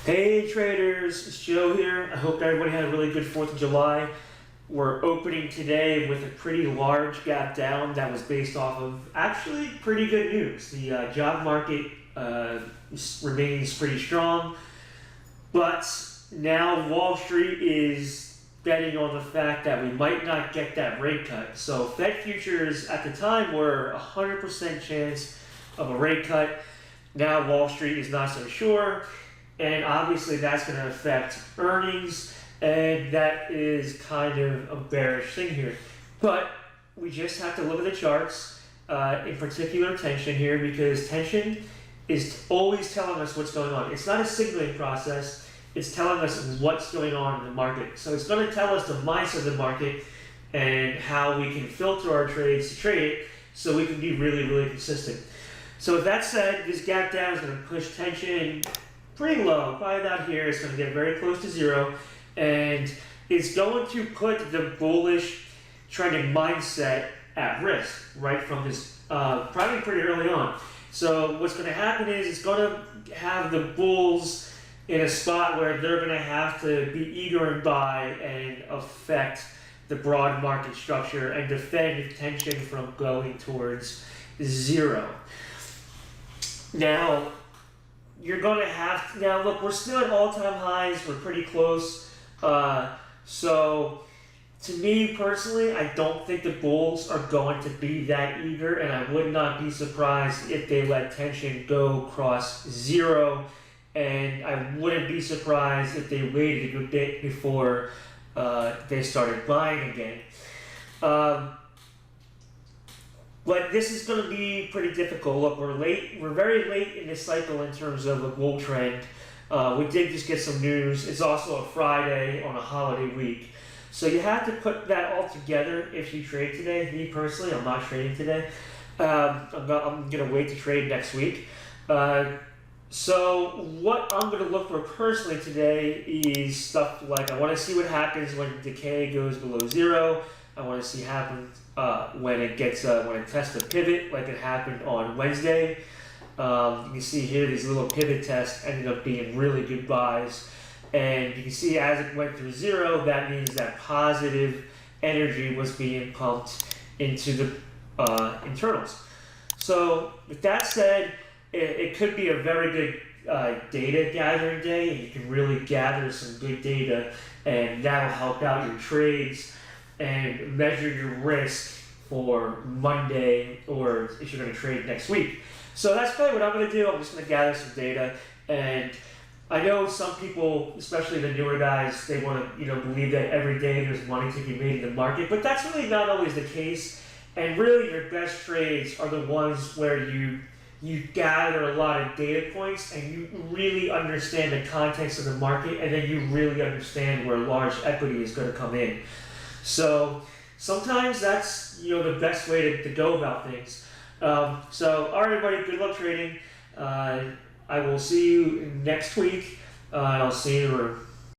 Hey traders, it's Joe here. I hope everybody had a really good 4th of July. We're opening today with a pretty large gap down that was based off of actually pretty good news. The job market remains pretty strong, but now Wall Street is betting on the fact that we might not get that rate cut. So Fed futures at the time were 100% chance of a rate cut. Now Wall Street is not so sure. And obviously that's going to affect earnings, and that is kind of a bearish thing here. But we just have to look at the charts, in particular tension here, because tension is always telling us what's going on. It's not a signaling process, it's telling us what's going on in the market. So it's going to tell us the mindset of the market and how we can filter our trades to trade it so we can be really, really consistent. So with that said, this gap down is going to push tension pretty low, probably down here. It's going to get very close to zero, and it's going to put the bullish trending mindset at risk right from this, probably pretty early on. So what's going to happen is it's going to have the bulls in a spot where they're going to have to be eager and buy and affect the broad market structure and defend tension from going towards zero. Now, you're going to have, now look, we're still at all-time highs, we're pretty close, so to me personally, I don't think the bulls are going to be that eager, and I would not be surprised if they let tension go across zero, and I wouldn't be surprised if they waited a good bit before they started buying again. But this is going to be pretty difficult. Look, we're very late in this cycle in terms of a bull trend. We did just get some news. It's also a Friday on a holiday week. So you have to put that all together if you trade today. Me personally, I'm not trading today. I'm going to wait to trade next week. So what I'm going to look for personally today is stuff like, I want to see what happens when decay goes below zero. I want to see happen when it tests a pivot, like it happened on Wednesday. You can see here these little pivot tests ended up being really good buys, and you can see as it went through zero, that means that positive energy was being pumped into the internals. So with that said, it could be a very good data gathering day, and you can really gather some good data, and that'll help out your trades and measure your risk for Monday, or if you're going to trade next week. So that's probably what I'm going to do. I'm just going to gather some data, and I know some people, especially the newer guys, they want to believe that every day there's money to be made in the market, but that's really not always the case. And really, your best trades are the ones where you gather a lot of data points and you really understand the context of the market, and then you really understand where large equity is going to come in. So sometimes that's the best way to go about things. So all right, everybody, good luck trading. I will see you next week. I'll see you.